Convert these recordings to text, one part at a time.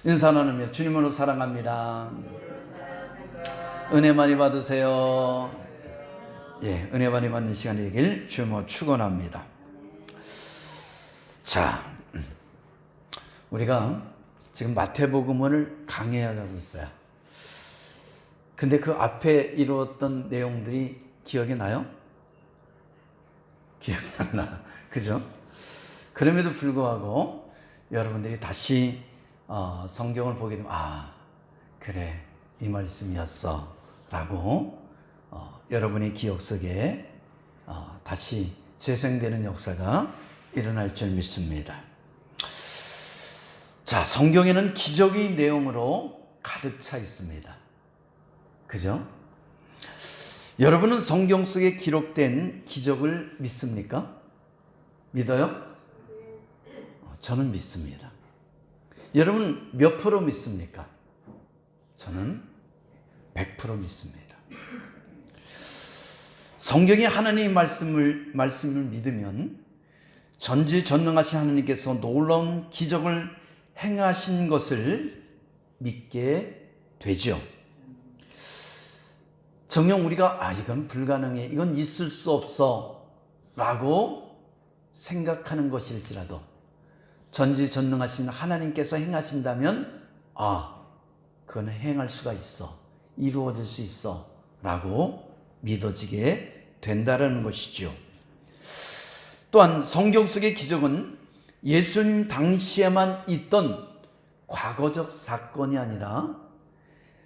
인사 나누며 주님으로 사랑합니다. 은혜 많이 받으세요. 예, 은혜 많이 받는 시간이 되길 주님으로 축원합니다. 자, 우리가 지금 마태복음을 강해하고 있어요. 근데 그 앞에 이루었던 내용들이 기억이 나요? 기억이 안 나. 그죠? 그럼에도 불구하고 여러분들이 다시 성경을 보게 되면 그래, 이 말씀이었어 라고 여러분의 기억 속에 다시 재생되는 역사가 일어날 줄 믿습니다. 자, 성경에는 기적의 내용으로 가득 차 있습니다. 그죠? 여러분은 성경 속에 기록된 기적을 믿습니까? 믿어요? 저는 믿습니다. 여러분 몇 프로 믿습니까? 저는 100% 믿습니다. 성경의 하나님의 말씀을 믿으면 전지전능하신 하나님께서 놀라운 기적을 행하신 것을 믿게 되죠. 정녕 우리가 이건 불가능해, 이건 있을 수 없어 라고 생각하는 것일지라도 전지전능하신 하나님께서 행하신다면 그건 행할 수가 있어, 이루어질 수 있어 라고 믿어지게 된다는 것이죠. 또한 성경 속의 기적은 예수님 당시에만 있던 과거적 사건이 아니라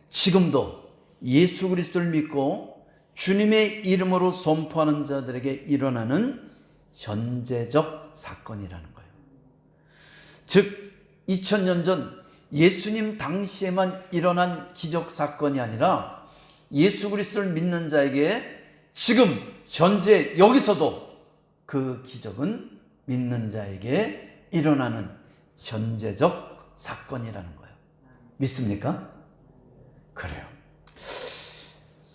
지금도 예수 그리스도를 믿고 주님의 이름으로 선포하는 자들에게 일어나는 현재적 사건이라는 거예요. 즉 2000년 전 예수님 당시에만 일어난 기적 사건이 아니라 예수 그리스도를 믿는 자에게 지금 현재 여기서도 그 기적은 믿는 자에게 일어나는 현재적 사건이라는 거예요. 믿습니까? 그래요.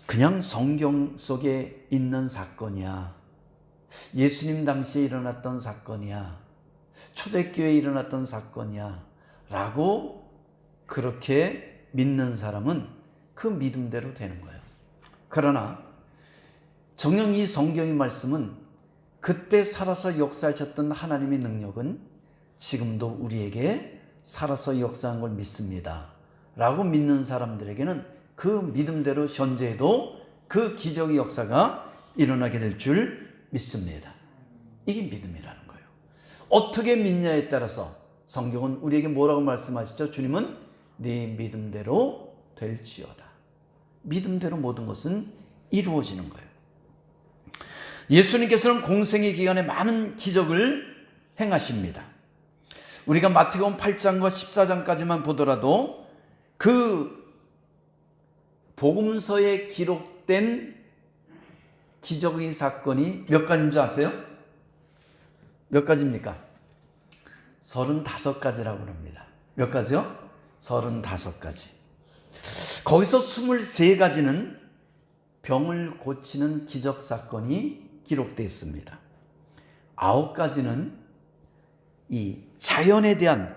그냥 성경 속에 있는 사건이야, 예수님 당시에 일어났던 사건이야, 초대교회에 일어났던 사건이야 라고 그렇게 믿는 사람은 그 믿음대로 되는 거예요. 그러나 정녕 이 성경의 말씀은 그때 살아서 역사하셨던 하나님의 능력은 지금도 우리에게 살아서 역사한 걸 믿습니다 라고 믿는 사람들에게는 그 믿음대로 현재에도 그 기적의 역사가 일어나게 될 줄 믿습니다. 이게 믿음이라는 거예요. 어떻게 믿냐에 따라서 성경은 우리에게 뭐라고 말씀하시죠? 주님은 네 믿음대로 될지어다. 믿음대로 모든 것은 이루어지는 거예요. 예수님께서는 공생의 기간에 많은 기적을 행하십니다. 우리가 마태복음 8장과 14장까지만 보더라도 그 복음서에 기록된 기적의 사건이 몇 가지인 줄 아세요? 몇 가지입니까? 35가지라고 합니다. 몇 가지요? 35가지. 거기서 23가지는 병을 고치는 기적 사건이 기록되어 있습니다. 9가지는 이 자연에 대한,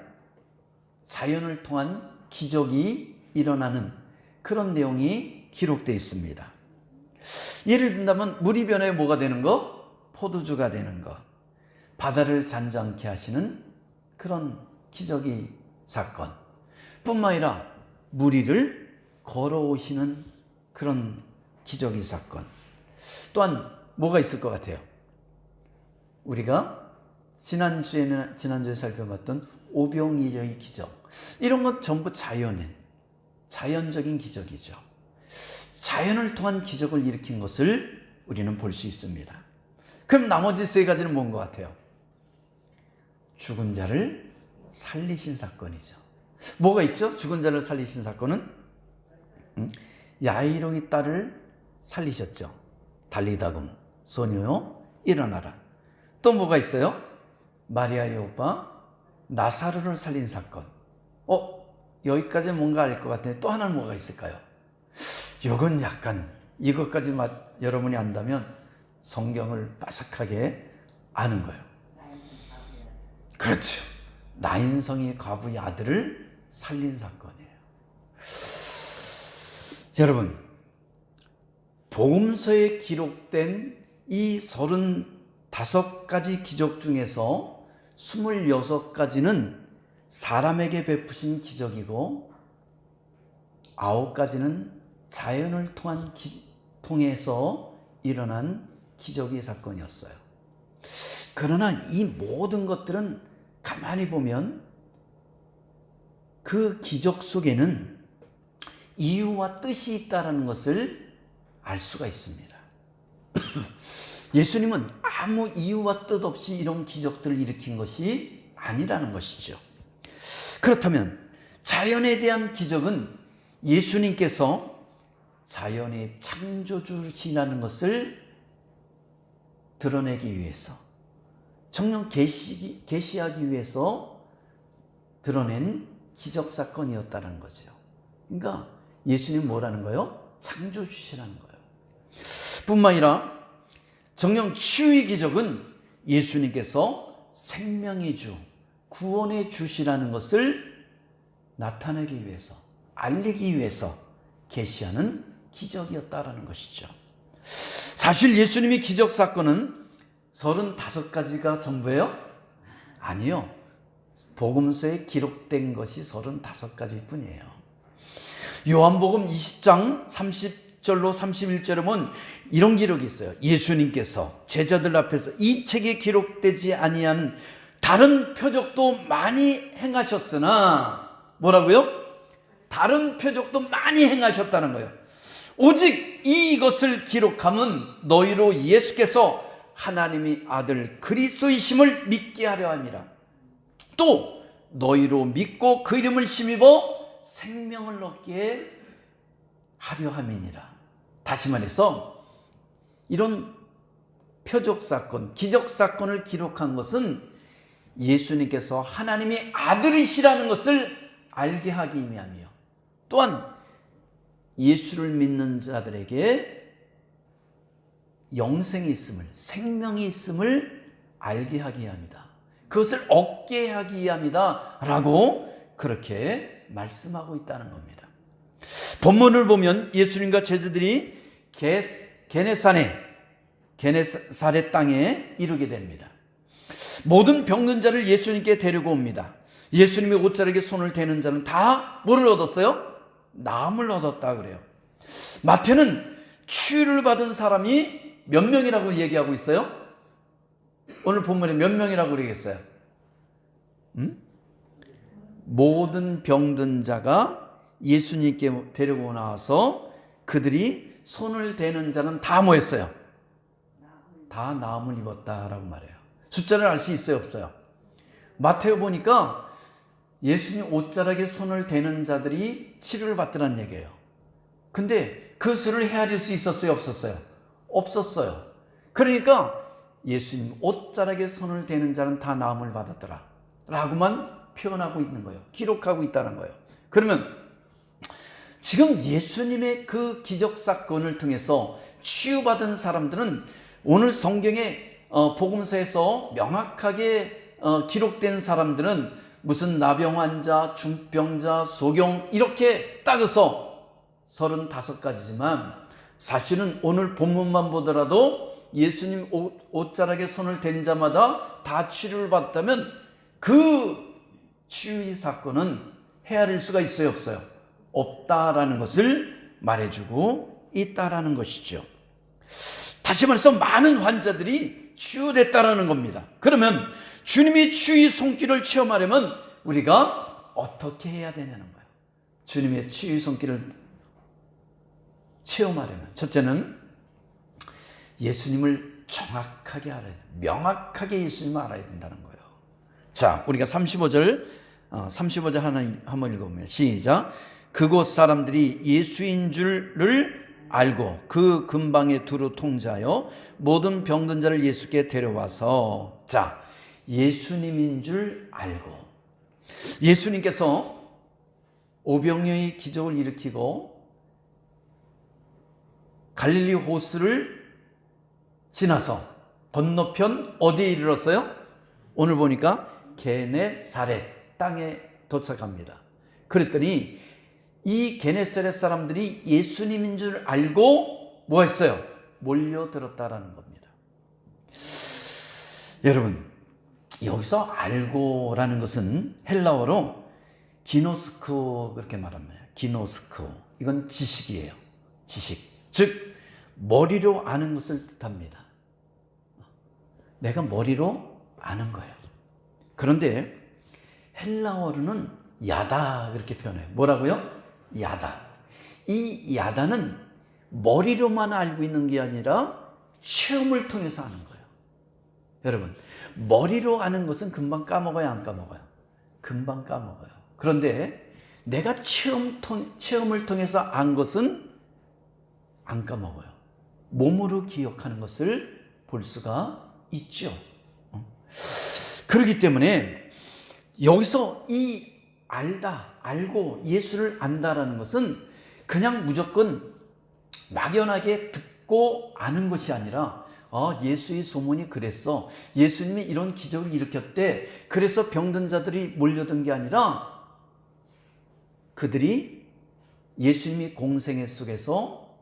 자연을 통한 기적이 일어나는 그런 내용이 기록되어 있습니다. 예를 든다면 물이 변해 뭐가 되는 거? 포도주가 되는 거. 바다를 잔잔케 하시는 그런 기적의 사건 뿐만 아니라 무리를 걸어오시는 그런 기적의 사건. 또한 뭐가 있을 것 같아요? 우리가 지난주에 살펴봤던 오병이어의 기적, 이런 것 전부 자연적인 기적이죠. 자연을 통한 기적을 일으킨 것을 우리는 볼 수 있습니다. 그럼 나머지 3가지는 뭔 것 같아요? 죽은 자를 살리신 사건이죠. 뭐가 있죠? 죽은 자를 살리신 사건은 야이로의 딸을 살리셨죠. 달리다금 소녀요 일어나라. 또 뭐가 있어요? 마리아의 오빠 나사로를 살린 사건. 여기까지 뭔가 알 것 같은데 또 하나는 뭐가 있을까요? 이건 약간 이것까지 여러분이 안다면 성경을 빠삭하게 아는 거예요. 그렇죠. 나인성의 과부의 아들을 살린 사건이에요. 여러분, 복음서에 기록된 이 35가지 기적 중에서 26가지는 사람에게 베푸신 기적이고 9가지는 자연을 통해서 일어난 기적의 사건이었어요. 그러나 이 모든 것들은 가만히 보면 그 기적 속에는 이유와 뜻이 있다는 것을 알 수가 있습니다. 예수님은 아무 이유와 뜻 없이 이런 기적들을 일으킨 것이 아니라는 것이죠. 그렇다면 자연에 대한 기적은 예수님께서 자연의 창조주시라는 것을 드러내기 위해서, 정녕 계시하기 위해서 드러낸 기적 사건이었다는 거죠. 그러니까 예수님 뭐라는 거예요? 창조주시라는 거예요. 뿐만 아니라 정녕 치유의 기적은 예수님께서 생명의 주, 구원의 주시라는 것을 나타내기 위해서, 알리기 위해서 계시하는 기적이었다라는 것이죠. 사실 예수님의 기적 사건은 35가지가 전부예요? 아니요. 복음서에 기록된 것이 35가지 뿐이에요. 요한복음 20장 30절로 31절에 보면 이런 기록이 있어요. 예수님께서 제자들 앞에서 이 책에 기록되지 아니한 다른 표적도 많이 행하셨으나, 뭐라고요? 다른 표적도 많이 행하셨다는 거예요. 오직 이것을 기록함은 너희로 예수께서 하나님의 아들 그리스도이심을 믿게 하려 함이라. 또 너희로 믿고 그 이름을 힘입어 생명을 얻게 하려 함이니라. 다시 말해서 이런 표적 사건, 기적 사건을 기록한 것은 예수님께서 하나님의 아들이시라는 것을 알게 하기 위함이요, 또한 예수를 믿는 자들에게 영생이 있음을, 생명이 있음을 알게 하기 위함이다. 그것을 얻게 하기 위함이다 라고 그렇게 말씀하고 있다는 겁니다. 본문을 보면 예수님과 제자들이 게네사렛 땅에 이르게 됩니다. 모든 병든 자를 예수님께 데리고 옵니다. 예수님의 옷자락에 손을 대는 자는 다 뭐를 얻었어요? 나음을 얻었다 그래요. 마태는 치유를 받은 사람이 몇 명이라고 얘기하고 있어요? 오늘 본문에 몇 명이라고 그러겠어요? 모든 병든 자가 예수님께 데리고 나와서 그들이 손을 대는 자는 다 뭐 했어요? 다 나음을 입었다라고 말해요. 숫자를 알 수 있어요, 없어요? 마태에 보니까 예수님 옷자락에 손을 대는 자들이 치료를 받더란 얘기예요. 근데 그 수를 헤아릴 수 있었어요, 없었어요? 없었어요. 그러니까 예수님 옷자락에 손을 대는 자는 다 나음을 받았더라 라고만 표현하고 있는 거예요. 기록하고 있다는 거예요. 그러면 지금 예수님의 그 기적 사건을 통해서 치유받은 사람들은 오늘 성경의 복음서에서 명확하게 기록된 사람들은 무슨 나병 환자, 중병자, 소경 이렇게 따져서 35가지지만 사실은 오늘 본문만 보더라도 예수님 옷자락에 손을 댄 자마다 다 치료를 받았다면 그 치유의 사건은 헤아릴 수가 있어요, 없어요? 없다라는 것을 말해주고 있다라는 것이죠. 다시 말해서 많은 환자들이 치유됐다라는 겁니다. 그러면 주님이 치유의 손길을 체험하려면 우리가 어떻게 해야 되냐는 거예요. 주님의 치유의 손길을 체험하려면 첫째는 예수님을 정확하게 알아야 돼요. 명확하게 예수님을 알아야 된다는 거예요. 자, 우리가 35절 하나 한번 읽어보면 시작. 그곳 사람들이 예수인 줄을 알고 그 근방에 두루 통제하여 모든 병든 자를 예수께 데려와서, 자, 예수님인 줄 알고, 예수님께서 오병이어의 기적을 일으키고 갈릴리 호수를 지나서 건너편 어디에 이르렀어요? 오늘 보니까 게네사렛 땅에 도착합니다. 그랬더니 이 게네사렛 사람들이 예수님인 줄 알고 뭐 했어요? 몰려들었다라는 겁니다. 여러분, 여기서 알고라는 것은 헬라어로 기노스코 그렇게 말합니다. 기노스코. 이건 지식이에요. 지식. 즉 머리로 아는 것을 뜻합니다. 내가 머리로 아는 거예요. 그런데 헬라어로는 야다 그렇게 표현해요. 뭐라고요? 야다. 이 야다는 머리로만 알고 있는 게 아니라 체험을 통해서 아는 거예요. 여러분, 머리로 아는 것은 금방 까먹어요, 안 까먹어요? 금방 까먹어요. 그런데 내가 체험을 통해서 안 것은 안 까먹어요. 몸으로 기억하는 것을 볼 수가 있죠. 그렇기 때문에 여기서 이 알고 예수를 안다라는 것은 그냥 무조건 막연하게 듣고 아는 것이 아니라 예수의 소문이 그랬어. 예수님이 이런 기적을 일으켰대. 그래서 병든 자들이 몰려든 게 아니라 그들이 예수님이 공생애 속에서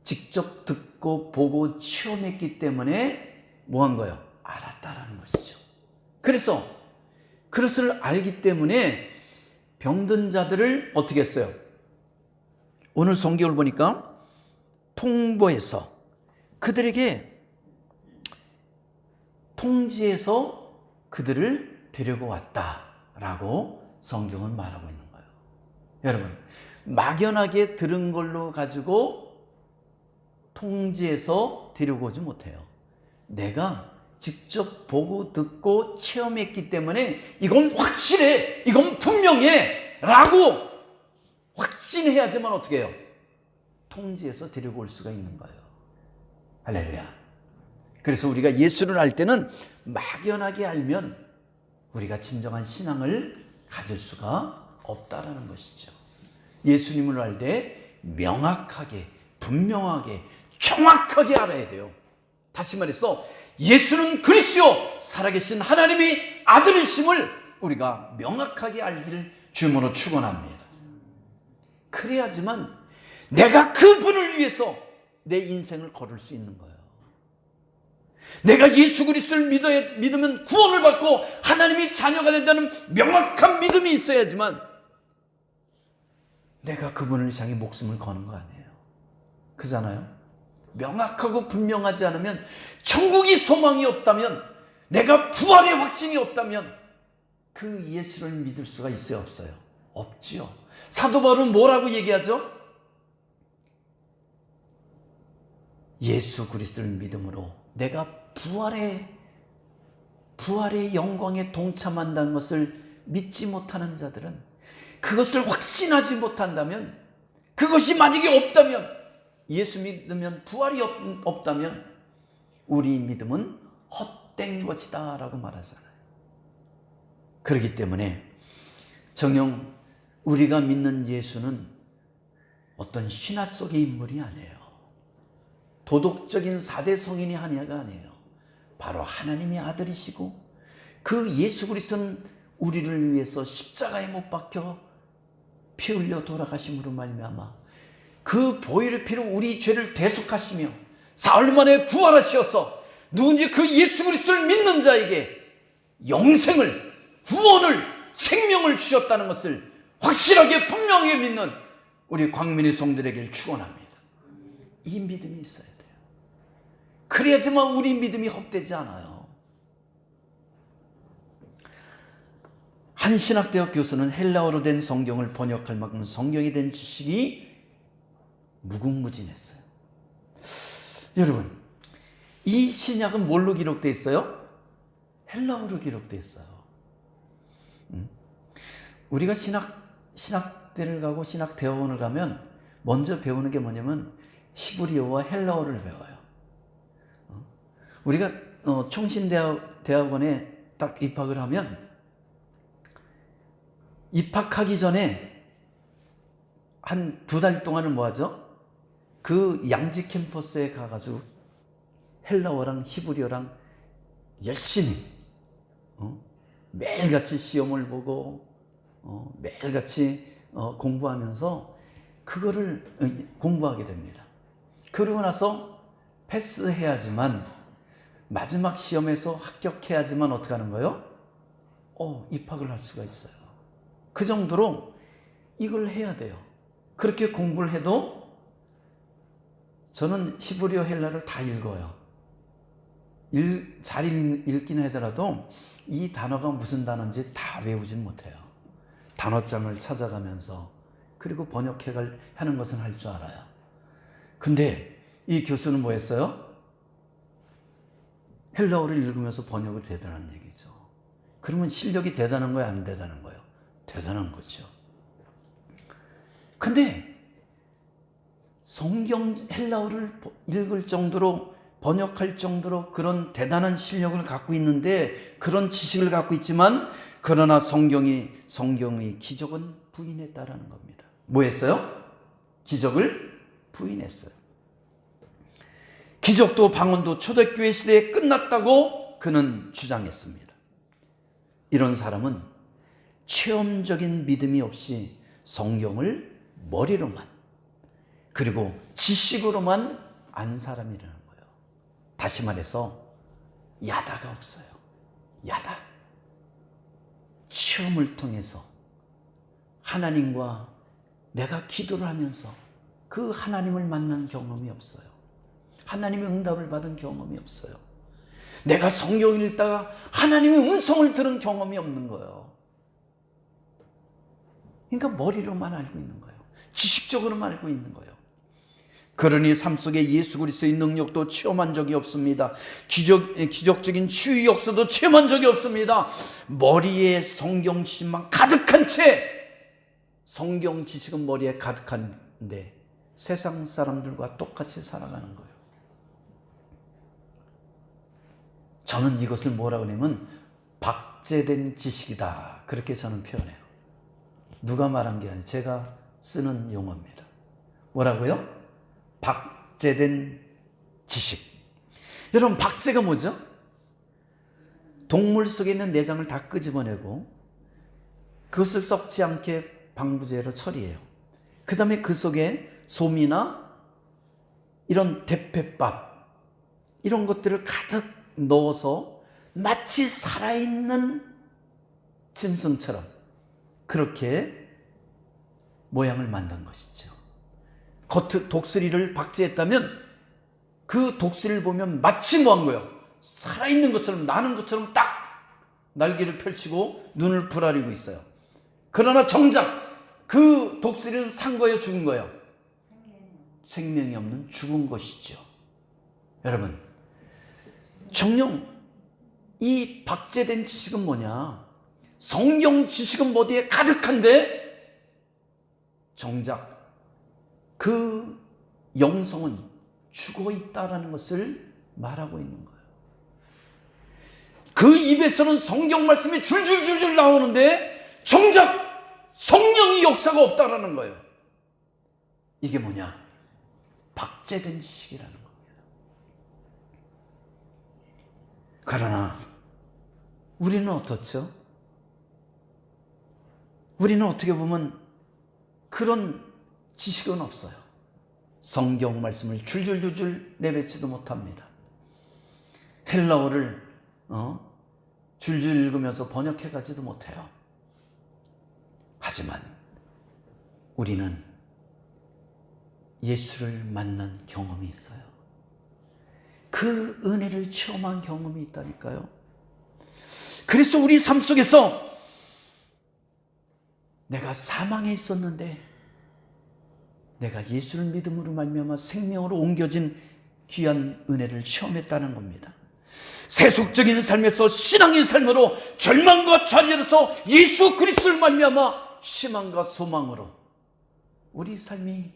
직접 듣고 보고 체험했기 때문에 뭐 한 거예요? 알았다라는 것이죠. 그래서 그것을 알기 때문에 병든 자들을 어떻게 했어요? 오늘 성경을 보니까 통보해서 그들에게 통지해서 그들을 데리고 왔다라고 성경은 말하고 있는 거예요. 여러분, 막연하게 들은 걸로 가지고 통지해서 데리고 오지 못해요. 내가 직접 보고 듣고 체험했기 때문에 이건 확실해, 이건 분명해 라고 확신해야지만 어떻게 해요? 통지해서 데리고 올 수가 있는 거예요. 할렐루야. 그래서 우리가 예수를 알 때는 막연하게 알면 우리가 진정한 신앙을 가질 수가 없다라는 것이죠. 예수님을 알 때 명확하게, 분명하게, 정확하게 알아야 돼요. 다시 말해서 예수는 그리스도 살아계신 하나님의 아들이심을 우리가 명확하게 알기를 주님으로 축원합니다. 그래야지만 내가 그분을 위해서 내 인생을 걸을 수 있는 거예요. 내가 예수 그리스도를 믿으면 구원을 받고 하나님의 자녀가 된다는 명확한 믿음이 있어야지만 내가 그분을 향해 목숨을 거는 거 아니에요. 그잖아요. 명확하고 분명하지 않으면, 천국이 소망이 없다면, 내가 부활의 확신이 없다면 그 예수를 믿을 수가 있어요, 없어요? 없지요. 사도 바울은 뭐라고 얘기하죠? 예수 그리스도를 믿음으로 내가 부활의 영광에 동참한다는 것을 믿지 못하는 자들은, 그것을 확신하지 못한다면, 그것이 만약에 없다면, 예수 믿으면 부활이 없다면 우리 믿음은 헛된 것이다 라고 말하잖아요. 그렇기 때문에 정녕 우리가 믿는 예수는 어떤 신화 속의 인물이 아니에요. 도덕적인 4대 성인이 하나가 아니에요. 바로 하나님의 아들이시고, 그 예수 그리스도는 우리를 위해서 십자가에 못 박혀 피 흘려 돌아가심으로 말미암아 그 보혈의 피로 우리 죄를 대속하시며 사흘 만에 부활하시어서 누군지 그 예수 그리스도를 믿는 자에게 영생을, 구원을, 생명을 주셨다는 것을 확실하게 분명하게 믿는 우리 광민의 성들에게 축원합니다. 이 믿음이 있어야 돼요. 그래야지만 우리 믿음이 헛되지 않아요. 한 신학대학 교수는 헬라어로 된 성경을 번역할 만큼 성경에 대한 지식이 무궁무진했어요. 여러분, 이 신약은 뭘로 기록되어 있어요? 헬라어로 기록되어 있어요. 우리가 신학대를 가고 신학대학원을 가면 먼저 배우는 게 뭐냐면 히브리어와 헬라어를 배워요. 우리가 총신대학원에 딱 입학을 하면 입학하기 전에 한 2달 동안은 뭐 하죠? 그 양지 캠퍼스에 가가지고 헬라어랑 히브리어랑 열심히 매일같이 시험을 보고 매일같이 공부하면서 그거를 공부하게 됩니다. 그러고 나서 패스해야지만, 마지막 시험에서 합격해야지만 어떻게 하는 거예요? 입학을 할 수가 있어요. 그 정도로 이걸 해야 돼요. 그렇게 공부를 해도 저는 히브리어 헬라를 다 읽어요. 잘 읽긴 하더라도 이 단어가 무슨 단어인지 다 외우진 못해요. 단어장을 찾아가면서, 그리고 하는 것은 할 줄 알아요. 근데 이 교수는 뭐 했어요? 헬라어를 읽으면서 번역을 대단한 얘기죠. 그러면 실력이 대단한 거예요, 안 대단한 거예요? 대단한 거죠. 근데 성경 헬라어를 읽을 정도로, 번역할 정도로 그런 대단한 실력을 갖고 있는데, 그런 지식을 갖고 있지만, 그러나 성경의 기적은 부인했다라는 겁니다. 뭐 했어요? 기적을 부인했어요. 기적도 방언도 초대교회 시대에 끝났다고 그는 주장했습니다. 이런 사람은 체험적인 믿음이 없이 성경을 머리로만, 그리고 지식으로만 안 사람이라는 거예요. 다시 말해서 야다가 없어요. 야다. 체험을 통해서 하나님과 내가 기도를 하면서 그 하나님을 만난 경험이 없어요. 하나님의 응답을 받은 경험이 없어요. 내가 성경을 읽다가 하나님의 음성을 들은 경험이 없는 거예요. 그러니까 머리로만 알고 있는 거예요. 지식적으로만 알고 있는 거예요. 그러니 삶 속에 예수 그리스도의 능력도 체험한 적이 없습니다. 기적적인 치유 역사도 체험한 적이 없습니다. 머리에 성경 지식만 가득한 채, 성경 지식은 머리에 가득한데 세상 사람들과 똑같이 살아가는 거예요. 저는 이것을 뭐라고 하냐면 박제된 지식이다, 그렇게 저는 표현해요. 누가 말한 게 아니에요. 제가 쓰는 용어입니다. 뭐라고요? 박제된 지식. 여러분, 박제가 뭐죠? 동물 속에 있는 내장을 다 끄집어내고 그것을 썩지 않게 방부제로 처리해요. 그 다음에 그 속에 솜이나 이런 대패밥, 이런 것들을 가득 넣어서 마치 살아있는 짐승처럼 그렇게 모양을 만든 것이죠. 겉 독수리를 박제했다면 그 독수리를 보면 마치 뭐한 거예요? 살아있는 것처럼, 나는 것처럼 딱 날개를 펼치고 눈을 부라리고 있어요. 그러나 정작 그 독수리는 산 거예요, 죽은 거예요? 생명이 없는 죽은 것이죠. 여러분, 정녕 이 박제된 지식은 뭐냐? 성경 지식은 머리에 가득한데 정작 그 영성은 죽어 있다라는 것을 말하고 있는 거예요. 그 입에서는 성경 말씀이 줄줄줄줄 나오는데 정작 성령의 역사가 없다라는 거예요. 이게 뭐냐? 박제된 지식이라는 겁니다. 그러나 우리는 어떻죠? 우리는 어떻게 보면 그런 지식은 없어요. 성경 말씀을 줄줄줄줄 내뱉지도 못합니다. 헬라어를 줄줄 읽으면서 번역해가지도 못해요. 하지만 우리는 예수를 만난 경험이 있어요. 그 은혜를 체험한 경험이 있다니까요. 그래서 우리 삶 속에서 내가 사망에 있었는데 내가 예수를 믿음으로 말미암아 생명으로 옮겨진 귀한 은혜를 체험했다는 겁니다. 세속적인 삶에서 신앙의 삶으로 절망과 좌절에서 예수 그리스도를 말미암아 희망과 소망으로 우리 삶이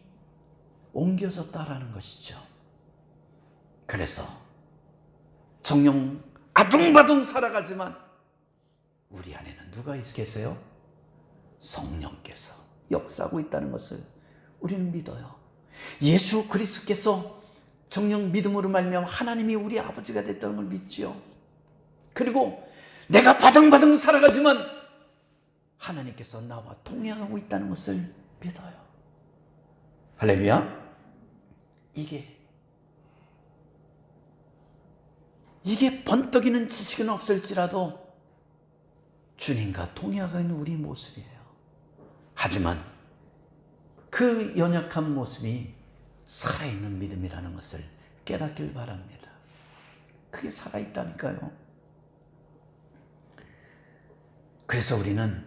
옮겨졌다라는 것이죠. 그래서 정녕 아둥바둥 살아가지만 우리 안에는 누가 계세요? 성령께서 역사하고 있다는 것을 우리는 믿어요. 예수 그리스도께서 정녕 믿음으로 말미암아 하나님이 우리 아버지가 됐다는 걸 믿지요. 그리고 내가 바등바등 살아가지만 하나님께서 나와 동행하고 있다는 것을 믿어요. 할렐루야. 이게 번뜩이는 지식은 없을지라도 주님과 동행하는 우리 모습이에요. 하지만 그 연약한 모습이 살아있는 믿음이라는 것을 깨닫길 바랍니다. 그게 살아있다니까요. 그래서 우리는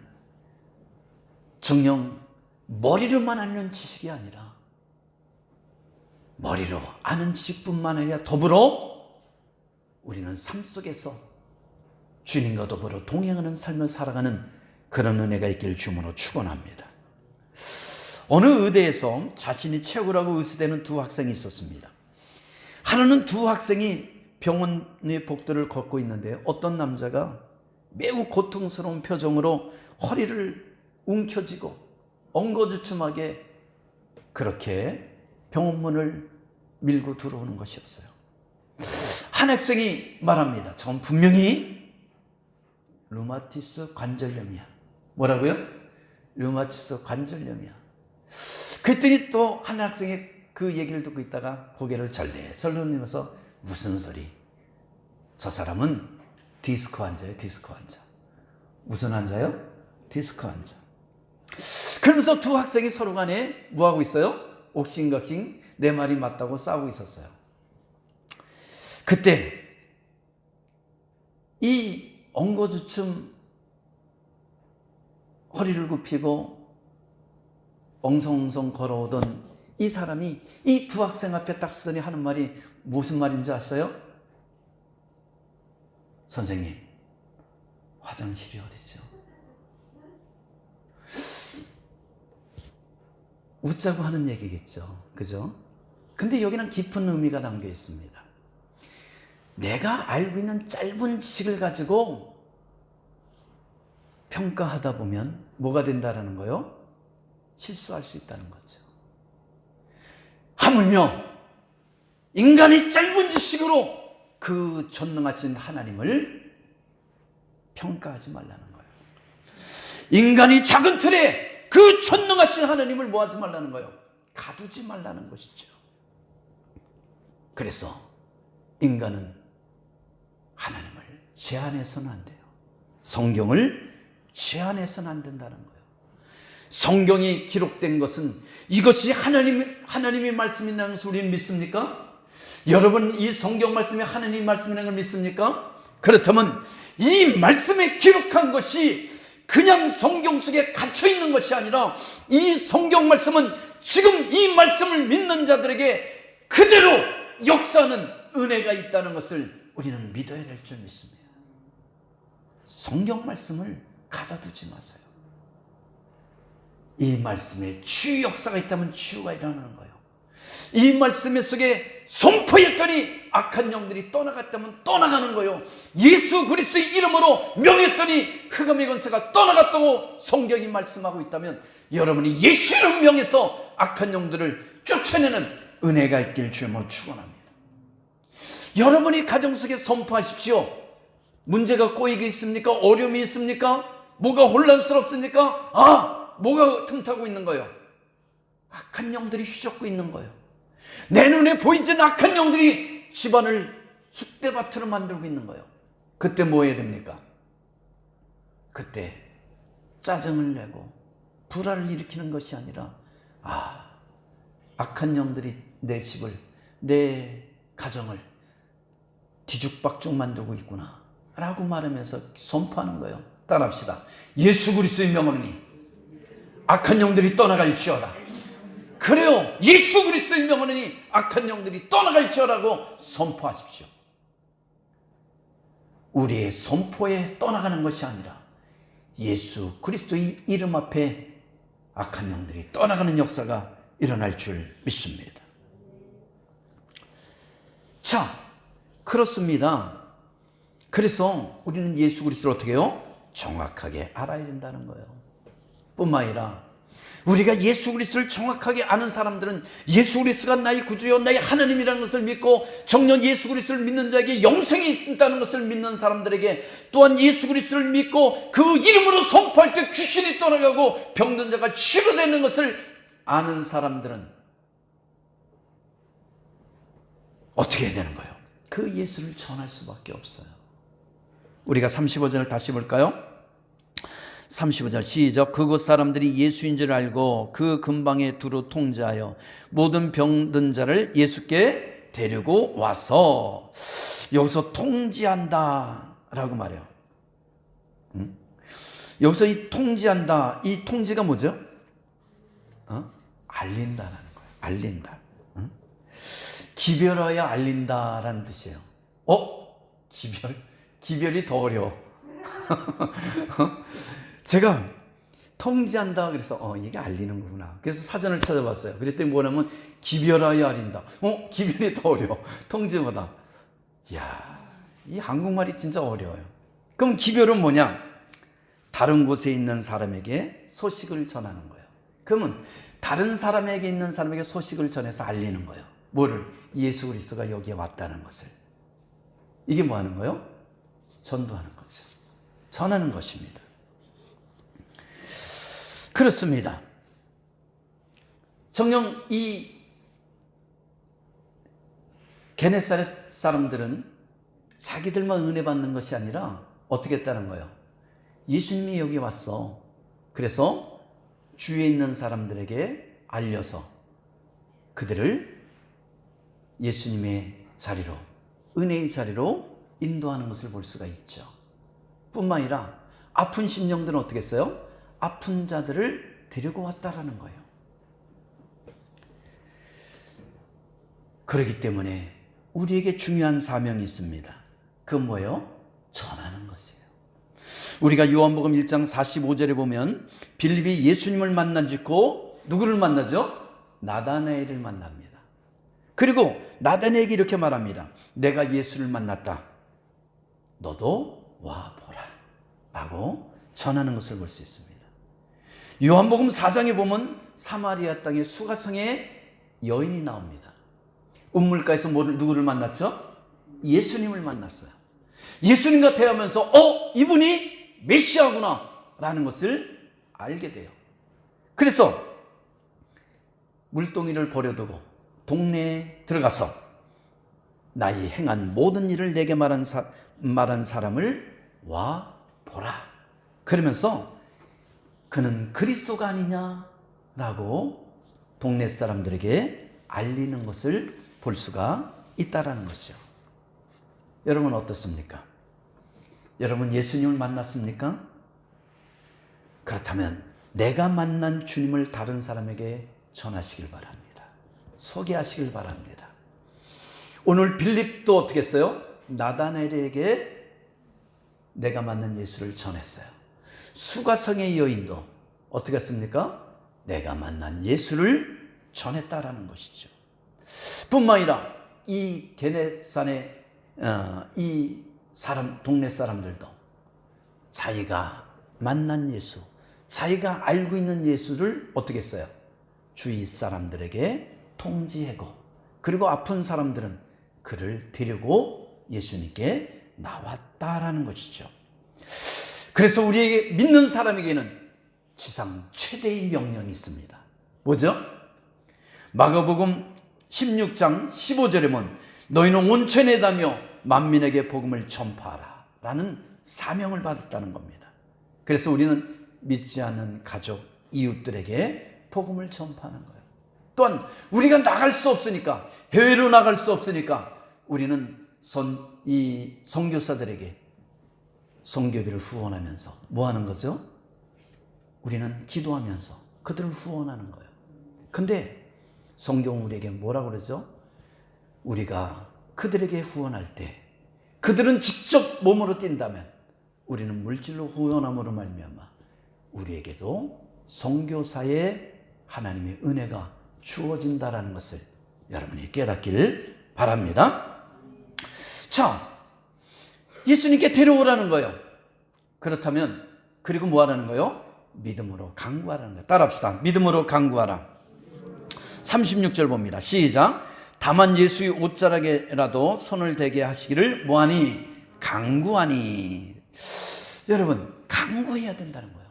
정녕 머리로만 아는 지식이 아니라 머리로 아는 지식뿐만 아니라 더불어 우리는 삶 속에서 주님과 더불어 동행하는 삶을 살아가는 그런 은혜가 있기를 주님으로 축원합니다. 어느 의대에서 자신이 최고라고 의수되는 두 학생이 있었습니다. 하나는 두 학생이 병원의 복도를 걷고 있는데 어떤 남자가 매우 고통스러운 표정으로 허리를 움켜쥐고 엉거주춤하게 그렇게 병원문을 밀고 들어오는 것이었어요. 한 학생이 말합니다. 전 분명히 류마티스 관절염이야. 뭐라고요? 류마티스 관절염이야. 그랬더니 또 한 학생이 그 얘기를 듣고 있다가 고개를 절레절레하면서 무슨 소리? 저 사람은 디스크 환자예요. 디스크 환자. 무슨 환자요? 디스크 환자. 그러면서 두 학생이 서로 간에 뭐하고 있어요? 옥신각신 내 말이 맞다고 싸우고 있었어요. 그때 이 엉거주춤 허리를 굽히고 엉성엉성 걸어오던 이 사람이 이 두 학생 앞에 딱 서더니 하는 말이 무슨 말인지 아세요? 선생님, 화장실이 어디죠? 웃자고 하는 얘기겠죠. 그죠? 근데 여기는 깊은 의미가 담겨 있습니다. 내가 알고 있는 짧은 지식을 가지고 평가하다 보면 뭐가 된다라는 거요? 실수할 수 있다는 거죠. 하물며 인간이 짧은 지식으로 그 전능하신 하나님을 평가하지 말라는 거예요. 인간이 작은 틀에 그 전능하신 하나님을 뭐하지 말라는 거예요? 가두지 말라는 것이죠. 그래서 인간은 하나님을 제한해서는 안 돼요. 성경을 제한해서는 안 된다는 거예요. 성경이 기록된 것은 이것이 하나님의 말씀이라는 것을 우리는 믿습니까? 여러분, 이 성경 말씀이 하나님의 말씀이라는 걸 믿습니까? 그렇다면 이 말씀에 기록한 것이 그냥 성경 속에 갇혀 있는 것이 아니라 이 성경 말씀은 지금 이 말씀을 믿는 자들에게 그대로 역사하는 은혜가 있다는 것을 우리는 믿어야 될 줄 믿습니다. 성경 말씀을 가둬두지 마세요. 이 말씀에 치유 역사가 있다면 치유가 일어나는 거예요. 이 말씀 속에 선포했더니 악한 영들이 떠나갔다면 떠나가는 거예요. 예수 그리스도의 이름으로 명했더니 흑암의 권세가 떠나갔다고 성경이 말씀하고 있다면 여러분이 예수 이름 명해서 악한 영들을 쫓아내는 은혜가 있길 주님으로 축원합니다. 여러분이 가정 속에 선포하십시오. 문제가 꼬이게 있습니까? 어려움이 있습니까? 뭐가 혼란스럽습니까? 뭐가 틈타고 있는 거예요? 악한 영들이 휘젓고 있는 거예요. 내 눈에 보이지 않는 악한 영들이 집안을 쑥대밭으로 만들고 있는 거예요. 그때 뭐 해야 됩니까? 그때 짜증을 내고 불화를 일으키는 것이 아니라 악한 영들이 내 집을, 내 가정을 뒤죽박죽 만들고 있구나 라고 말하면서 선포하는 거예요. 따라합시다. 예수 그리스도의 명하노니 악한 영들이 떠나갈지어다. 그래요. 예수 그리스도의 명하노니 악한 영들이 떠나갈지어라고 선포하십시오. 우리의 선포에 떠나가는 것이 아니라 예수 그리스도의 이름 앞에 악한 영들이 떠나가는 역사가 일어날 줄 믿습니다. 자, 그렇습니다. 그래서 우리는 예수 그리스도를 어떻게 해요? 정확하게 알아야 된다는 거예요. 뿐만 아니라 우리가 예수 그리스도를 정확하게 아는 사람들은 예수 그리스도가 나의 구주요 나의 하나님이라는 것을 믿고 정녕 예수 그리스도를 믿는 자에게 영생이 있다는 것을 믿는 사람들에게 또한 예수 그리스도를 믿고 그 이름으로 선포할 때 귀신이 떠나가고 병든 자가 치료되는 것을 아는 사람들은 어떻게 해야 되는 거예요? 그 예수를 전할 수밖에 없어요. 우리가 35절을 다시 볼까요? 35절 시작. 그곳 사람들이 예수인 줄 알고 그 근방에 두루 통제하여 모든 병든 자를 예수께 데리고 와서, 여기서 통제한다 라고 말해요. 여기서 이 통제한다, 이 통제가 뭐죠? 알린다라는 거예요. 알린다. 기별하여 알린다라는 뜻이에요. 기별이 더 어려워. 제가 통제한다 그래서 이게 알리는 거구나. 그래서 사전을 찾아봤어요. 그랬더니 뭐냐면 기별하여 알린다. 기별이 더 어려워. 통제보다. 이야, 이 한국말이 진짜 어려워요. 그럼 기별은 뭐냐? 다른 곳에 있는 사람에게 소식을 전하는 거예요. 그러면 다른 사람에게 있는 사람에게 소식을 전해서 알리는 거예요. 뭐를? 예수 그리스도가 여기에 왔다는 것을. 이게 뭐 하는 거예요? 전도하는 거죠. 전하는 것입니다. 그렇습니다. 정녕 이 게네사렛 사람들은 자기들만 은혜 받는 것이 아니라 어떻게 했다는 거예요? 예수님이 여기 왔어. 그래서 주위에 있는 사람들에게 알려서 그들을 예수님의 자리로, 은혜의 자리로 인도하는 것을 볼 수가 있죠. 뿐만 아니라 아픈 심령들은 어떻게 했어요? 아픈 자들을 데리고 왔다라는 거예요. 그렇기 때문에 우리에게 중요한 사명이 있습니다. 그건 뭐예요? 전하는 것이에요. 우리가 요한복음 1장 45절에 보면 빌립이 예수님을 만난 짓고 누구를 만나죠? 나다나엘을 만납니다. 그리고 나다나엘이 이렇게 말합니다. 내가 예수를 만났다. 너도 와보라 라고 전하는 것을 볼 수 있습니다. 요한복음 4장에 보면 사마리아 땅의 수가성의 여인이 나옵니다. 우물가에서 누구를 만났죠? 예수님을 만났어요. 예수님과 대하면서 이분이 메시아구나 라는 것을 알게 돼요. 그래서 물동이를 버려두고 동네에 들어가서 나의 행한 모든 일을 내게 말한 사람을 와 보라. 그러면서 그는 그리스도가 아니냐라고 동네 사람들에게 알리는 것을 볼 수가 있다라는 것이죠. 여러분 어떻습니까? 여러분 예수님을 만났습니까? 그렇다면 내가 만난 주님을 다른 사람에게 전하시길 바랍니다. 소개하시길 바랍니다. 오늘 빌립도 어떻게 했어요? 나다나엘에게 내가 만난 예수를 전했어요. 수가성의 여인도 어떻게 했습니까? 내가 만난 예수를 전했다라는 것이죠. 뿐만 아니라 이 게네사렛의 이 동네 사람들도 자기가 만난 예수, 자기가 알고 있는 예수를 어떻게 했어요? 주위 사람들에게 통지하고, 그리고 아픈 사람들은 그를 데리고 예수님께 나왔다라는 것이죠. 그래서 우리에게 믿는 사람에게는 지상 최대의 명령이 있습니다. 뭐죠? 마가복음 16장 15절에 보면 너희는 온천에 다며 만민에게 복음을 전파하라 라는 사명을 받았다는 겁니다. 그래서 우리는 믿지 않는 가족, 이웃들에게 복음을 전파하는 거예요. 또한 우리가 나갈 수 없으니까, 해외로 나갈 수 없으니까 우리는 이 선교사들에게 선교비를 후원하면서 뭐 하는 거죠? 우리는 기도하면서 그들을 후원하는 거예요. 근데 성경은 우리에게 뭐라고 그러죠? 우리가 그들에게 후원할 때 그들은 직접 몸으로 뛴다면 우리는 물질로 후원함으로 말미암아 우리에게도 선교사의 하나님의 은혜가 주어진다라는 것을 여러분이 깨닫기를 바랍니다. 자, 예수님께 데려오라는 거예요. 그렇다면 그리고 뭐 하라는 거예요? 믿음으로 강구하라는 거예요. 따라합시다. 믿음으로 강구하라. 36절 봅니다. 시작. 다만 예수의 옷자락에라도 손을 대게 하시기를 뭐하니? 강구하니. 여러분, 강구해야 된다는 거예요.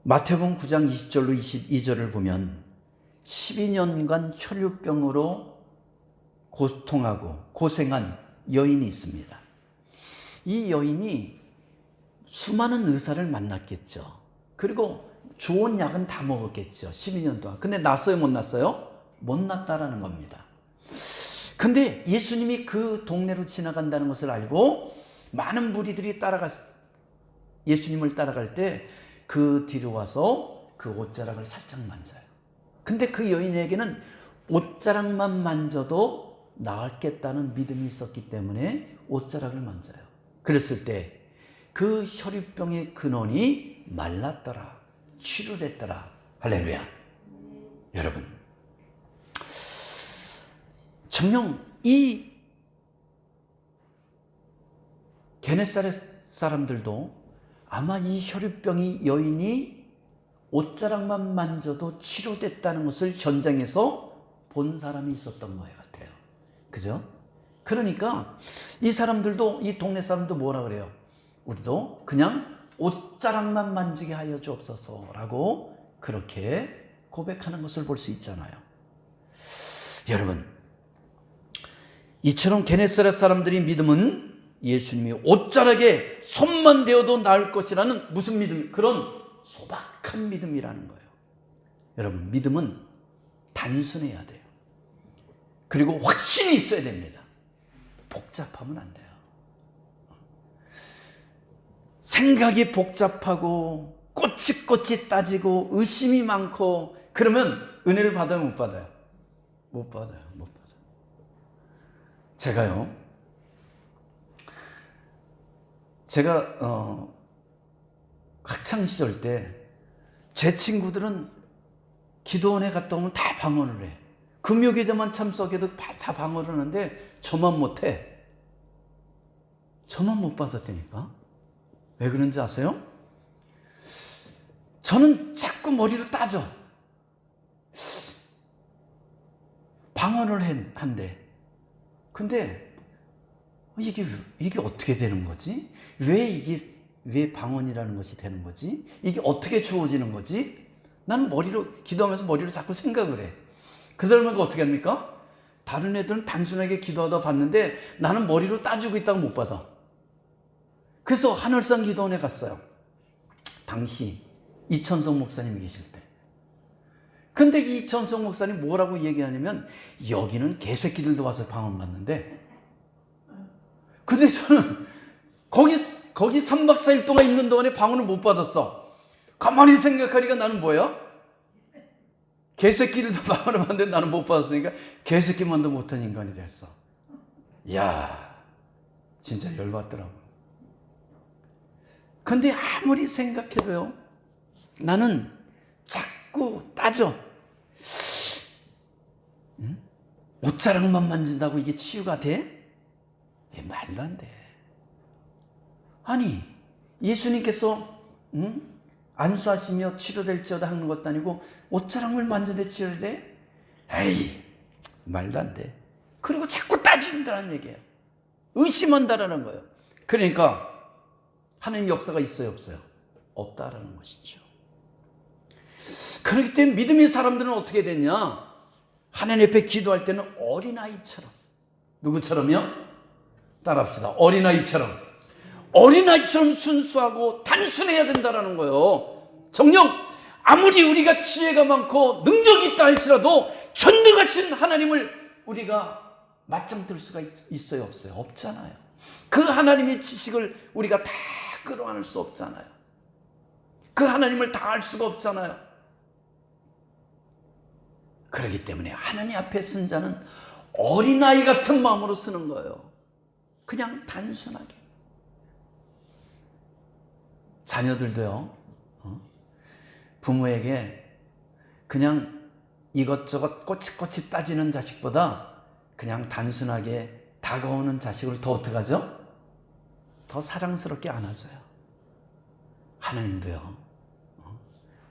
마태복음 9장 20절로 22절을 보면 12년간 혈류병으로 고통하고 고생한 여인이 있습니다. 이 여인이 수많은 의사를 만났겠죠. 그리고 좋은 약은 다 먹었겠죠. 12년 동안. 근데 났어요, 못 났어요? 못 났다라는 겁니다. 근데 예수님이 그 동네로 지나간다는 것을 알고 많은 무리들이 예수님을 따라갈 때 그 뒤로 와서 그 옷자락을 살짝 만져요. 근데 그 여인에게는 옷자락만 만져도 나았겠다는 믿음이 있었기 때문에 옷자락을 만져요. 그랬을 때 그 혈유병의 근원이 말랐더라. 치료됐더라. 할렐루야. 여러분, 정녕 이 게네사렛 사람들도 아마 이 혈유병이 여인이 옷자락만 만져도 치료됐다는 것을 현장에서 본 사람이 있었던 것 같아요. 그죠? 그러니까 이 사람들도, 이 동네 사람도 뭐라 그래요? 우리도 그냥 옷자락만 만지게 하여 주옵소서라고 그렇게 고백하는 것을 볼 수 있잖아요. 여러분, 이처럼 게네사렛 사람들이 믿음은 예수님이 옷자락에 손만 대어도 나을 것이라는 무슨 믿음? 그런 소박한 믿음이라는 거예요. 여러분, 믿음은 단순해야 돼요. 그리고 확신이 있어야 됩니다. 복잡하면 안 돼요. 생각이 복잡하고 꼬치꼬치 따지고 의심이 많고 그러면 은혜를 받아요, 못 받아요? 못 받아요. 못 받아요. 제가 학창 시절 때 제 친구들은 기도원에 갔다 오면 다 방언을 해. 금요기도만 참석해도 다 방언을 하는데 저만 못해. 저만 못 받았다니까. 왜 그런지 아세요? 저는 자꾸 머리로 따져. 방언을 한대. 근데 이게 어떻게 되는 거지? 왜 방언이라는 것이 되는 거지? 이게 어떻게 주어지는 거지? 나는 기도하면서 머리로 자꾸 생각을 해. 그러면 어떻게 합니까? 다른 애들은 단순하게 기도하다 봤는데 나는 머리로 따지고 있다가 못 받아. 그래서 하늘산 기도원에 갔어요. 당시 이천성 목사님이 계실 때. 근데 이천성 목사님 뭐라고 얘기하냐면 여기는 개새끼들도 와서 방언 받는데, 근데 저는 거기 3박 4일 동안 있는 동안에 방언을 못 받았어. 가만히 생각하니까 나는 뭐야? 개새끼들도 방언을 받는데 나는 못 받았으니까 개새끼만도 못한 인간이 됐어. 이야, 진짜 열받더라고. 근데 아무리 생각해도요, 나는 자꾸 따져. 옷자락만 만진다고 이게 치유가 돼? 말도 안 돼. 아니, 예수님께서 안수하시며 치료될지어다 하는 것도 아니고 옷자락을 만져도 치료돼? 에이, 말도 안 돼. 그리고 자꾸 따진다는 얘기예요. 의심한다라는 거예요. 그러니까 하나님 역사가 있어요, 없어요? 없다라는 것이죠. 그렇기 때문에 믿음의 사람들은 어떻게 됐냐? 하나님 옆에 기도할 때는 어린아이처럼. 누구처럼요? 따라합시다. 어린아이처럼 순수하고 단순해야 된다는 거예요. 정녕 아무리 우리가 지혜가 많고 능력이 있다 할지라도 전능하신 하나님을 우리가 맞짱 뜰 수가 있어요, 없어요? 없잖아요. 그 하나님의 지식을 우리가 다 끌어안을 수 없잖아요. 그 하나님을 다 알 수가 없잖아요. 그렇기 때문에 하나님 앞에 쓴 자는 어린아이 같은 마음으로 쓰는 거예요. 그냥 단순하게. 자녀들도요, 부모에게 그냥 이것저것 꼬치꼬치 따지는 자식보다 그냥 단순하게 다가오는 자식을 더 어떻게 하죠? 더 사랑스럽게 안아줘요. 하나님도요,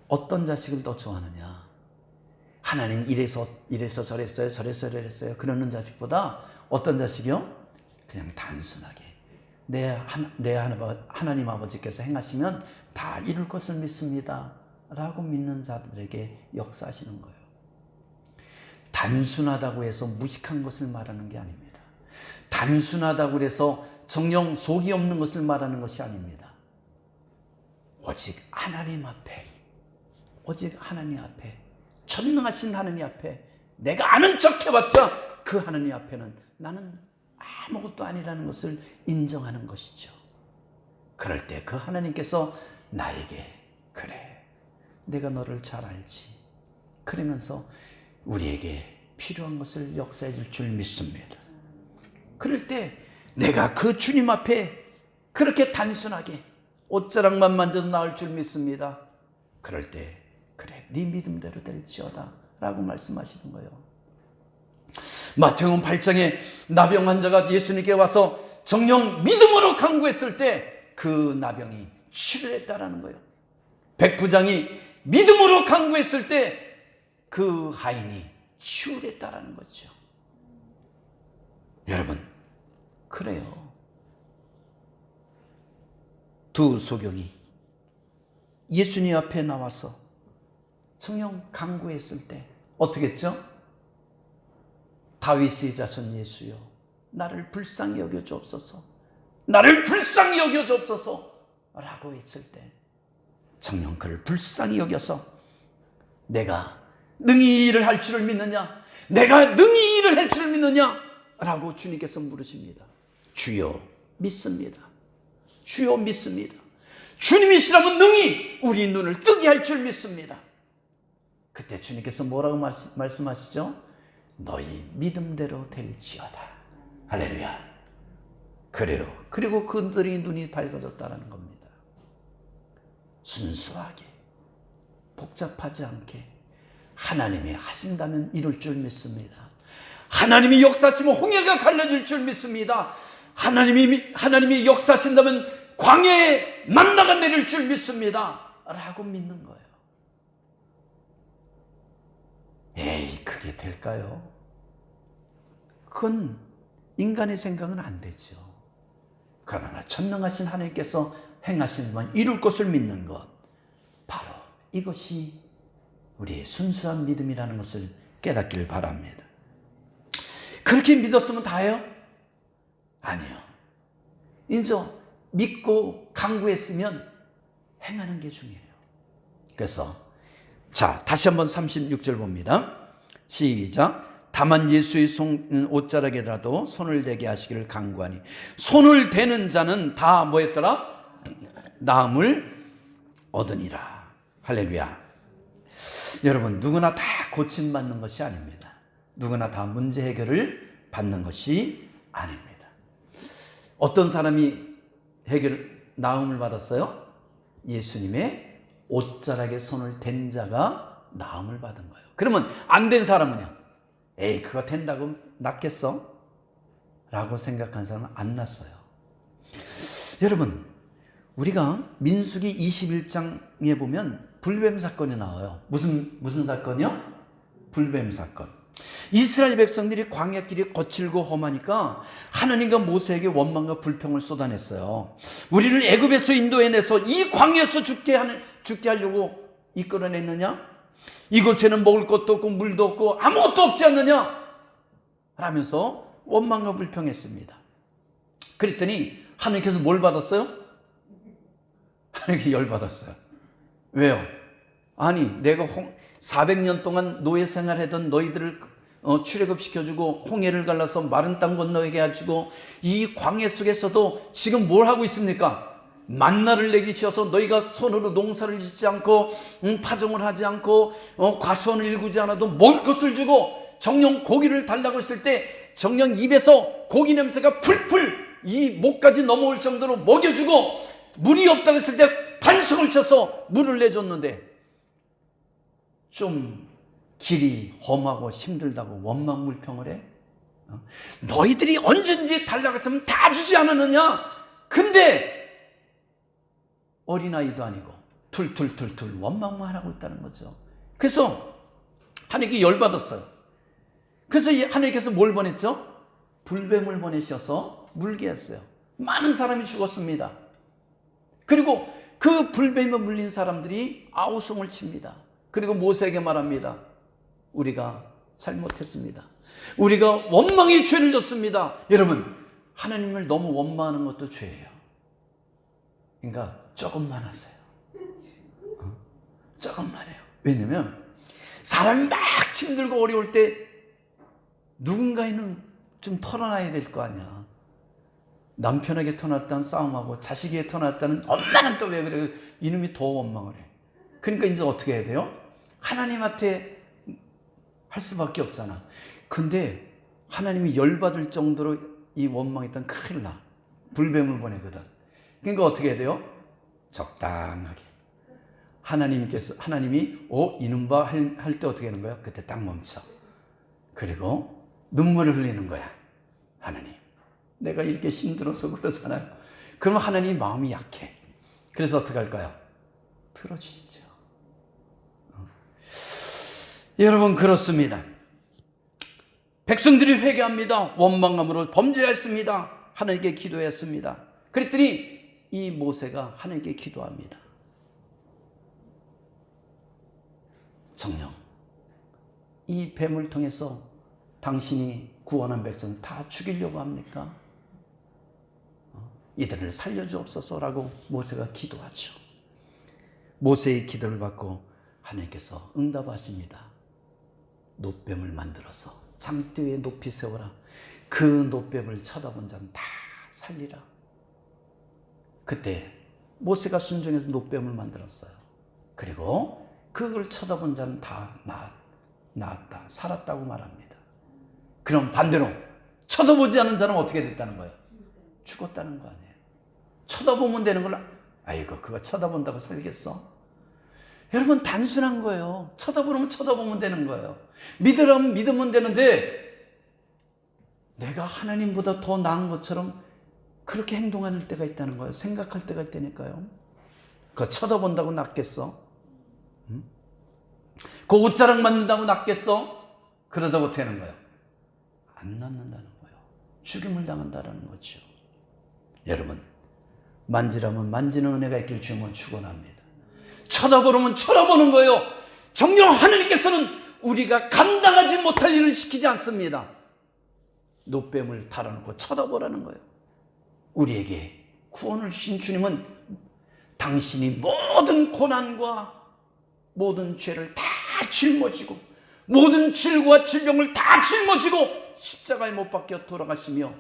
어떤 자식을 더 좋아하느냐? 하나님 이래서 저랬어요, 저랬어요, 저랬어요 그러는 자식보다 어떤 자식이요? 그냥 단순하게 하나님 아버지께서 행하시면 다 이룰 것을 믿습니다 라고 믿는 자들에게 역사하시는 거예요. 단순하다고 해서 무식한 것을 말하는 게 아닙니다. 단순하다고 해서 정녕 속이 없는 것을 말하는 것이 아닙니다. 오직 하나님 앞에, 전능하신 하나님 앞에 내가 아는 척 해봤자 그 하나님 앞에는 나는 아무것도 아니라는 것을 인정하는 것이죠. 그럴 때 그 하나님께서 나에게 그래, 내가 너를 잘 알지, 그러면서 우리에게 필요한 것을 역사해 줄 줄 믿습니다. 그럴 때 내가 그 주님 앞에 그렇게 단순하게 옷자락만 만져도 나을 줄 믿습니다. 그럴 때 그래, 네 믿음대로 될지어다 라고 말씀하시는 거예요. 마태복음 8장에 나병 환자가 예수님께 와서 정녕 믿음으로 간구했을 때 그 나병이 치료됐다라는 거예요. 백부장이 믿음으로 간구했을 때 그 하인이 치유됐다라는 거죠. 여러분, 그래요. 두 소경이 예수님 앞에 나와서 정녕 간구했을 때 어떻게 했죠? 다윗의 자손 예수여, 나를 불쌍히 여겨 주옵소서, 나를 불쌍히 여겨 주옵소서 라고 했을 때 정녕 그를 불쌍히 여겨서 내가 능히 일을 할 줄을 믿느냐, 내가 능히 일을 할 줄을 믿느냐 라고 주님께서 물으십니다. 주여 믿습니다. 주여 믿습니다. 주님이시라면 능히 우리 눈을 뜨게 할 줄 믿습니다. 그때 주님께서 뭐라고 말씀하시죠? 너희 믿음대로 될지어다. 할렐루야. 그래요. 그리고 그들이 눈이 밝아졌다는 겁니다. 순수하게, 복잡하지 않게 하나님이 하신다면 이룰 줄 믿습니다. 하나님이 역사하시면 홍해가 갈라질 줄 믿습니다. 하나님이 역사하신다면 광야에 만나가 내릴 줄 믿습니다 라고 믿는 거예요. 에이, 그게 될까요? 그건 인간의 생각은 안 되죠. 그러나 전능하신 하나님께서 행하시는 이룰 것을 믿는 것, 바로 이것이 우리의 순수한 믿음이라는 것을 깨닫기를 바랍니다. 그렇게 믿었으면 다예요? 아니요. 이제 믿고 간구했으면 행하는 게 중요해요. 그래서 자, 다시 한번 36절 봅니다. 시작. 다만 예수의 옷자락에라도 손을 대게 하시기를 간구하니 손을 대는 자는 다 뭐였더라? 나음을 얻으니라. 할렐루야. 여러분, 누구나 다 고침받는 것이 아닙니다. 누구나 다 문제 해결을 받는 것이 아닙니다. 어떤 사람이 나음을 받았어요? 예수님의 옷자락에 손을 댄 자가 나음을 받은 거예요. 그러면 안 된 사람은요? 에이, 그거 된다고 낫겠어? 라고 생각한 사람은 안 났어요. 여러분, 우리가 민수기 21장에 보면 불뱀 사건이 나와요. 무슨 사건이요? 불뱀 사건. 이스라엘 백성들이 광야길이 거칠고 험하니까 하나님과 모세에게 원망과 불평을 쏟아냈어요. 우리를 애굽에서 인도해내서 이 광야에서 죽게 하려고 이끌어냈느냐? 이곳에는 먹을 것도 없고 물도 없고 아무것도 없지 않느냐? 라면서 원망과 불평했습니다. 그랬더니 하나님께서 뭘 받았어요? 하나님께 열받았어요. 왜요? 아니, 내가 400년 동안 노예 생활하던 너희들을 출애굽시켜주고 홍해를 갈라서 마른 땅 건너게 해가지고 이 광야 속에서도 지금 뭘 하고 있습니까? 만나를 내게 지어서 너희가 손으로 농사를 짓지 않고 파종을 하지 않고 과수원을 일구지 않아도 먹을 것을 주고 정녕 고기를 달라고 했을 때 정녕 입에서 고기 냄새가 풀풀 이 목까지 넘어올 정도로 먹여주고 물이 없다고 했을 때 반석을 쳐서 물을 내줬는데 좀 길이 험하고 힘들다고 원망불평을 해? 너희들이 언제든지 달라고 했으면 다 주지 않았느냐? 근데 어린아이도 아니고 툴툴툴툴 원망만 하고 있다는 거죠. 그래서 하나님께 열받았어요. 그래서 하나님께서 뭘 보냈죠? 불뱀을 보내셔서 물게 했어요. 많은 사람이 죽었습니다. 그리고 그 불뱀에 물린 사람들이 아우성을 칩니다. 그리고 모세에게 말합니다. 우리가 잘못했습니다. 우리가 원망의 죄를 졌습니다. 여러분, 하나님을 너무 원망하는 것도 죄예요. 그러니까 조금만 하세요. 조금만 해요. 왜냐면 사람이 막 힘들고 어려울 때 누군가에는 좀 털어놔야 될 거 아니야. 남편에게 털어놨다는 싸움하고 자식에게 털어놨다는 엄마는 또 왜 그래? 이놈이 더 원망을 해. 그러니까 이제 어떻게 해야 돼요? 하나님한테 할 수밖에 없잖아. 근데 하나님이 열받을 정도로 이 원망했던 큰일 나. 불뱀을 보내거든. 그러니까 어떻게 해야 돼요? 적당하게. 하나님이 이놈봐 할 때 어떻게 하는 거야? 그때 딱 멈춰. 그리고 눈물을 흘리는 거야. 하나님, 내가 이렇게 힘들어서 그러잖아요. 그러면 하나님 마음이 약해. 그래서 어떻게 할까요? 들어주시죠. 여러분, 그렇습니다. 백성들이 회개합니다. 원망함으로 범죄했습니다. 하나님께 기도했습니다. 그랬더니 이 모세가 하나님께 기도합니다. 정녕, 이 뱀을 통해서 당신이 구원한 백성을 다 죽이려고 합니까? 이들을 살려주옵소서라고 모세가 기도하죠. 모세의 기도를 받고 하나님께서 응답하십니다. 놋뱀을 만들어서 장대 위에 높이 세워라. 그 놋뱀을 쳐다본 자는 다 살리라. 그때 모세가 순종해서 놋뱀을 만들었어요. 그리고 그걸 쳐다본 자는 다 나았다, 살았다고 말합니다. 그럼 반대로 쳐다보지 않은 자는 어떻게 됐다는 거예요? 죽었다는 거 아니에요. 쳐다보면 되는 걸, 아이고 그거 쳐다본다고 살겠어? 여러분, 단순한 거예요. 쳐다보면 되는 거예요. 믿으라면 믿으면 되는데 내가 하나님보다 더 나은 것처럼 그렇게 행동하는 때가 있다는 거예요. 생각할 때가 있다니까요. 그거 쳐다본다고 낫겠어? 그 옷자락 만든다고 낫겠어? 그러다고 되는 거예요. 안 낫는다는 거예요. 죽임을 당한다는 거죠. 여러분, 만지라면 만지는 은혜가 있길 주면 축원합니다. 쳐다보면 쳐다보는 거예요. 정녕 하나님께서는 우리가 감당하지 못할 일을 시키지 않습니다. 놋뱀을 달아놓고 쳐다보라는 거예요. 우리에게 구원을 주신 주님은 당신이 모든 고난과 모든 죄를 다 짊어지고 모든 질과 질병을 다 짊어지고 십자가에 못 박혀 돌아가시며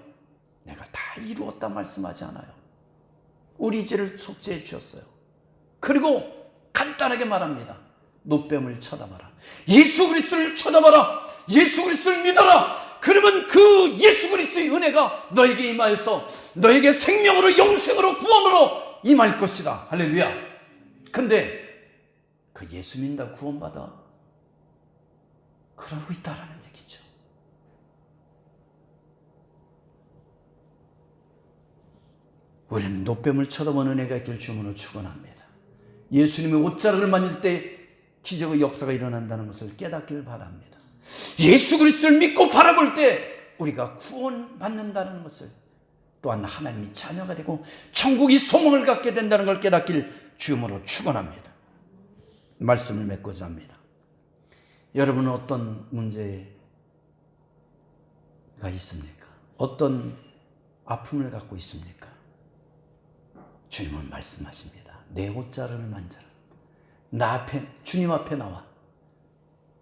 내가 다 이루었다 말씀하지 않아요. 우리 죄를 속죄해 주셨어요. 그리고 간단하게 말합니다. 놋뱀을 쳐다봐라. 예수 그리스도를 쳐다봐라. 예수 그리스도를 믿어라. 그러면 그 예수 그리스도의 은혜가 너에게 임하여서 너에게 생명으로 영생으로 구원으로 임할 것이다. 할렐루야. 근데 그 예수 믿는다 구원받아? 그러고 있다라는 얘기죠. 우리는 놋뱀을 쳐다보는 은혜가 있길 주문으로 축원합니다. 예수님의 옷자락을 만질 때 기적의 역사가 일어난다는 것을 깨닫길 바랍니다. 예수 그리스도를 믿고 바라볼 때 우리가 구원받는다는 것을, 또한 하나님이 자녀가 되고 천국이 소망을 갖게 된다는 걸 깨닫길 주님으로 축원합니다. 말씀을 맺고자 합니다. 여러분은 어떤 문제가 있습니까? 어떤 아픔을 갖고 있습니까? 주님은 말씀하십니다. 내 옷자락을 만져라. 주님 앞에 나와.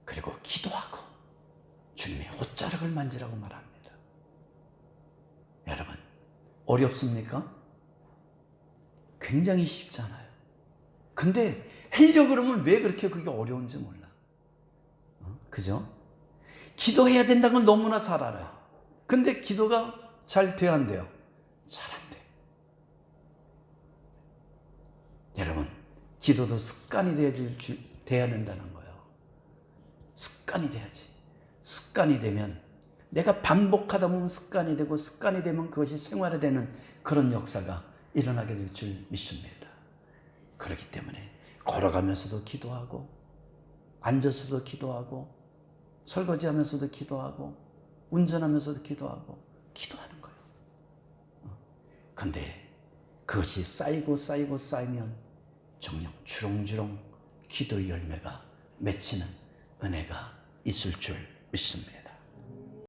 그리고 기도하고 주님의 옷자락을 만지라고 말합니다. 여러분, 어렵습니까? 굉장히 쉽잖아요. 근데 하려고 그러면 왜 그렇게 그게 어려운지 몰라. 그죠? 기도해야 된다는 걸 너무나 잘 알아요. 근데 기도가 잘 돼야 안 돼요? 잘 안 돼. 여러분, 기도도 습관이 돼야 된다는 거예요. 습관이 돼야지. 습관이 되면 내가 반복하다 보면 습관이 되고, 습관이 되면 그것이 생활화되는 그런 역사가 일어나게 될 줄 믿습니다. 그렇기 때문에 걸어가면서도 기도하고, 앉아서도 기도하고, 설거지하면서도 기도하고, 운전하면서도 기도하고, 기도하는 거예요. 근데 그것이 쌓이고 쌓이고 쌓이면 정녕 주렁주렁 기도 열매가 맺히는 은혜가 있을 줄 믿습니다.